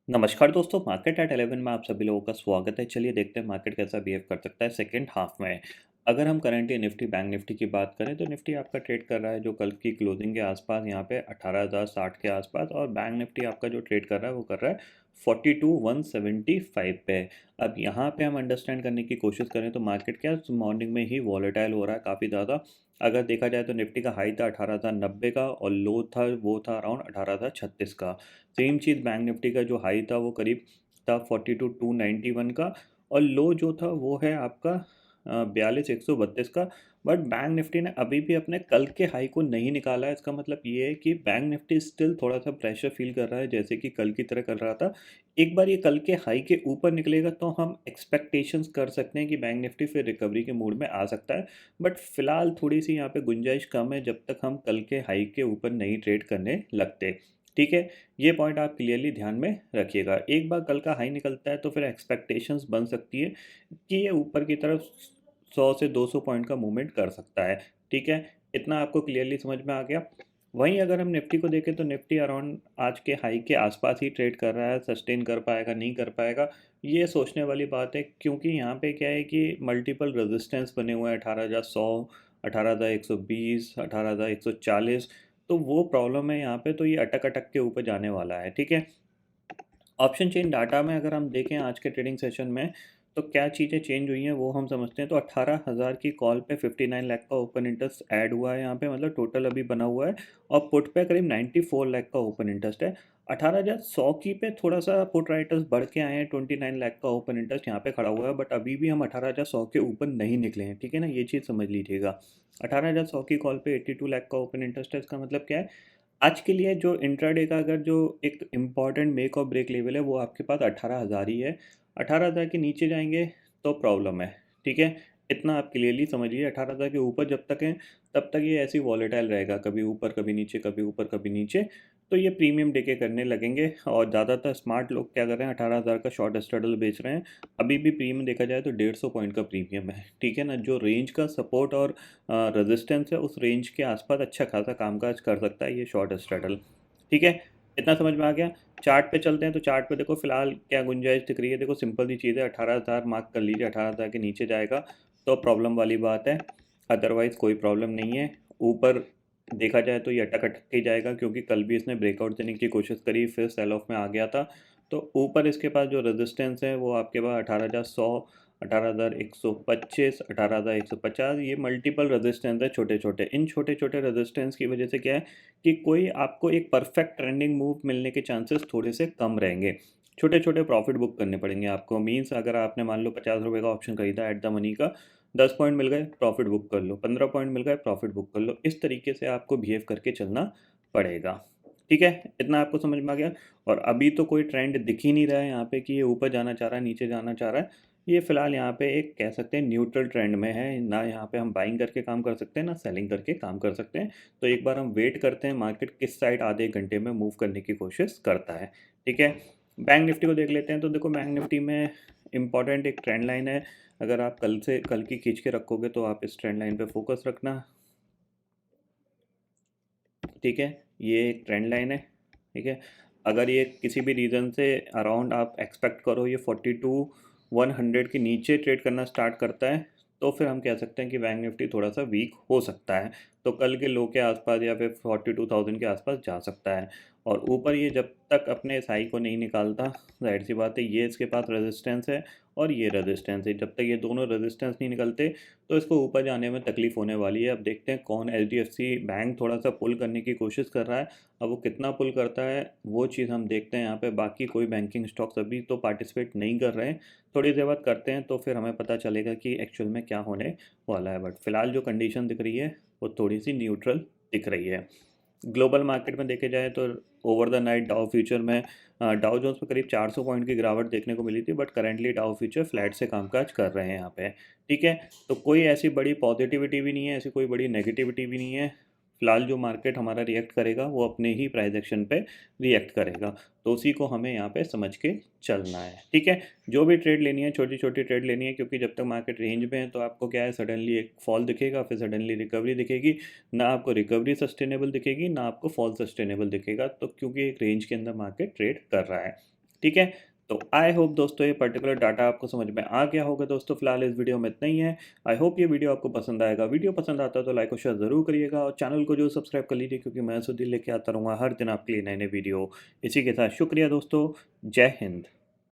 नमस्कार दोस्तों, market at 11 में आप सभी लोगों का स्वागत है। चलिए देखते हैं मार्केट कैसा बिहेव कर सकता है सेकंड हाफ में। अगर हम करेंटली निफ्टी बैंक निफ्टी की बात करें तो निफ्टी आपका ट्रेड कर रहा है जो कल की क्लोजिंग के आसपास यहाँ पे 18,060 के आसपास, और बैंक निफ्टी आपका जो ट्रेड कर रहा है वो कर रहा है 42,175 पे। अब यहाँ पे हम अंडरस्टैंड करने की कोशिश करें तो मार्केट क्या मॉर्निंग में ही वॉलेटाइल हो रहा है काफ़ी ज़्यादा। अगर देखा जाए तो निफ्टी का हाई था 18,090 का और लो था वो था अराउंड 18,036 का। सेम चीज़ बैंक निफ्टी का जो हाई था वो करीब था 42,291 का, और लो जो था वो है आपका 42,132 का। बट बैंक निफ्टी ने अभी भी अपने कल के हाई को नहीं निकाला है। इसका मतलब ये है कि बैंक निफ्टी स्टिल थोड़ा सा प्रेशर फील कर रहा है जैसे कि कल की तरह कर रहा था। एक बार ये कल के हाई के ऊपर निकलेगा तो हम एक्सपेक्टेशंस कर सकते हैं कि बैंक निफ्टी फिर रिकवरी के मूड में आ सकता है। बट फिलहाल थोड़ी सी यहाँ पे गुंजाइश कम है जब तक हम कल के हाई के ऊपर नहीं ट्रेड करने लगते। ठीक है, ये पॉइंट आप क्लियरली ध्यान में रखिएगा। एक बार कल का हाई निकलता है तो फिर एक्सपेक्टेशंस बन सकती है कि ये ऊपर की तरफ 100 से 200 पॉइंट का मूवमेंट कर सकता है। ठीक है, इतना आपको क्लियरली समझ में आ गया। वहीं अगर हम निफ्टी को देखें तो निफ्टी अराउंड आज के हाई के आसपास ही ट्रेड कर रहा है। सस्टेन कर पाएगा नहीं कर पाएगा ये सोचने वाली बात है, क्योंकि यहाँ पे क्या है कि मल्टीपल रेजिस्टेंस बने हुए हैं 18,100, 18,120, 18,140। तो वो प्रॉब्लम है यहाँ पे, तो ये अटक अटक के ऊपर जाने वाला है। ठीक है, ऑप्शन चेन डाटा में अगर हम देखें आज के ट्रेडिंग सेशन में तो क्या चीज़ें चेंज हुई हैं वो हम समझते हैं। तो 18,000 की कॉल पे 59 लाख का ओपन इंटरेस्ट ऐड हुआ है यहाँ पे, मतलब टोटल अभी बना हुआ है। और पुट पे करीब 94 लाख का ओपन इंटरेस्ट है। 18,100 की पे थोड़ा सा पुट राइटर्स बढ़ के आए हैं, 29 लाख का ओपन इंटरेस्ट यहाँ पे खड़ा हुआ है। बट अभी भी हम 18,100 के ऊपर नहीं निकले हैं। ठीक है ना, ये चीज़ समझ लीजिएगा। 18,100 की कॉल पे 82 लाख का ओपन इंटरेस्ट है। इसका मतलब क्या है, आज के लिए जो इंट्राडे का अगर जो एक इम्पॉर्टेंट मेक और ब्रेक लेवल है वो आपके पास 18,000 ही है। 18,000 के नीचे जाएंगे तो प्रॉब्लम है। ठीक है, इतना आप क्लियरली समझिए। 18,000 के ऊपर जब तक है तब तक ये ऐसी वॉलेटाइल रहेगा, कभी ऊपर कभी नीचे, कभी ऊपर कभी नीचे। तो ये प्रीमियम देके करने लगेंगे, और ज़्यादातर स्मार्ट लोग क्या कर रहे हैं, 18,000 का शॉर्ट स्ट्रैडल बेच रहे हैं। अभी भी प्रीमियम देखा जाए तो 150 पॉइंट का प्रीमियम है। ठीक है ना, जो रेंज का सपोर्ट और रेजिस्टेंस है उस रेंज के आसपास अच्छा खासा कामकाज कर सकता है ये शॉर्ट स्ट्रैडल। ठीक है, इतना समझ में आ गया। चार्ट पे चलते हैं तो चार्ट पे देखो फिलहाल क्या गुंजाइश दिख रही है। देखो सिंपल सी चीज़ है, 18,000 मार्क कर लीजिए। 18,000 के नीचे जाएगा तो प्रॉब्लम वाली बात है, अदरवाइज़ कोई प्रॉब्लम नहीं है। ऊपर देखा जाए तो ये अटक अटक के ही जाएगा, क्योंकि कल भी इसने ब्रेकआउट देने की कोशिश करी फिर सेल ऑफ में आ गया था। तो ऊपर इसके पास जो रेजिस्टेंस है वो आपके पास 18,100, 18,125, 18,150, ये मल्टीपल रेजिस्टेंस है छोटे छोटे। इन छोटे छोटे रेजिस्टेंस की वजह से क्या है कि कोई आपको एक परफेक्ट ट्रेंडिंग मूव मिलने के चांसेस थोड़े से कम रहेंगे। छोटे छोटे प्रॉफिट बुक करने पड़ेंगे आपको। मीन्स अगर आपने मान लो 50 रुपये का ऑप्शन खरीदा एट द मनी का, 10 पॉइंट मिल गए प्रॉफिट बुक कर लो, 15 पॉइंट मिल गए प्रॉफिट बुक कर लो। इस तरीके से आपको बिहेव करके चलना पड़ेगा। ठीक है, इतना आपको समझ में आ गया। और अभी तो कोई ट्रेंड दिख ही नहीं रहा है यहाँ पे कि ये ऊपर जाना चाह रहा है नीचे जाना चाह रहा है। ये फिलहाल यहाँ पे एक कह सकते हैं न्यूट्रल ट्रेंड में है ना। यहाँ पे हम बाइंग करके काम कर सकते हैं ना सेलिंग करके काम कर सकते हैं। तो एक बार हम वेट करते हैं मार्केट किस साइड आधे घंटे में मूव करने की कोशिश करता है। ठीक है, बैंक निफ्टी को देख लेते हैं। तो देखो बैंक निफ्टी में इंपॉर्टेंट एक ट्रेंड लाइन है। अगर आप कल की खींच के रखोगे तो आप इस ट्रेंड लाइन पे फोकस रखना। ठीक है, ये एक ट्रेंड लाइन है। ठीक है, अगर ये किसी भी रीज़न से अराउंड आप एक्सपेक्ट करो ये 42,100 के नीचे ट्रेड करना स्टार्ट करता है तो फिर हम कह सकते हैं कि बैंक निफ्टी थोड़ा सा वीक हो सकता है। तो कल के लो के आसपास या फिर 42,000 के आसपास जा सकता है। और ऊपर ये जब तक अपने इस हाई को नहीं निकालता, जाहिर सी बात है ये इसके पास रेजिस्टेंस है और ये रेजिस्टेंस है, जब तक ये दोनों रेजिस्टेंस नहीं निकलते तो इसको ऊपर जाने में तकलीफ होने वाली है। अब देखते हैं कौन, एचडीएफसी बैंक थोड़ा सा पुल करने की कोशिश कर रहा है। अब वो कितना पुल करता है वो चीज़ हम देखते हैं यहाँ पे। बाकी कोई बैंकिंग स्टॉक्स अभी तो पार्टिसिपेट नहीं कर रहे हैं। थोड़ी देर बाद करते हैं तो फिर हमें पता चलेगा कि एक्चुअल में क्या होने वाला है। बट फिलहाल जो कंडीशन दिख रही है वो थोड़ी सी न्यूट्रल दिख रही है। ग्लोबल मार्केट में देखे जाए तो ओवर द नाइट डाउ फ्यूचर में डाउ जोन्स पे करीब 400 पॉइंट की गिरावट देखने को मिली थी। बट करंटली डाउ फ्यूचर फ्लैट से कामकाज कर रहे हैं यहाँ पे। ठीक है, तो कोई ऐसी बड़ी पॉजिटिविटी भी नहीं है, ऐसी कोई बड़ी नेगेटिविटी भी नहीं है। फिलहाल जो मार्केट हमारा रिएक्ट करेगा वो अपने ही प्राइस एक्शन पे रिएक्ट करेगा। तो उसी को हमें यहाँ पे समझ के चलना है। ठीक है, जो भी ट्रेड लेनी है छोटी छोटी ट्रेड लेनी है, क्योंकि जब तक मार्केट रेंज में है तो आपको क्या है, सडनली एक फॉल दिखेगा फिर सडनली रिकवरी दिखेगी। ना आपको रिकवरी सस्टेनेबल दिखेगी ना आपको फॉल सस्टेनेबल दिखेगा, तो क्योंकि एक रेंज के अंदर मार्केट ट्रेड कर रहा है। ठीक है। तो आई होप दोस्तों ये पर्टिकुलर डाटा आपको समझ में आ गया होगा दोस्तों। फिलहाल इस वीडियो में इतना ही है। आई होप ये वीडियो आपको पसंद आएगा। वीडियो पसंद आता है तो लाइक और शेयर ज़रूर करिएगा और चैनल को जो सब्सक्राइब कर लीजिए, क्योंकि मैं सुधीर लेके आता रहूँगा हर दिन आपके लिए नए नए वीडियो। इसी के साथ शुक्रिया दोस्तों। जय हिंद।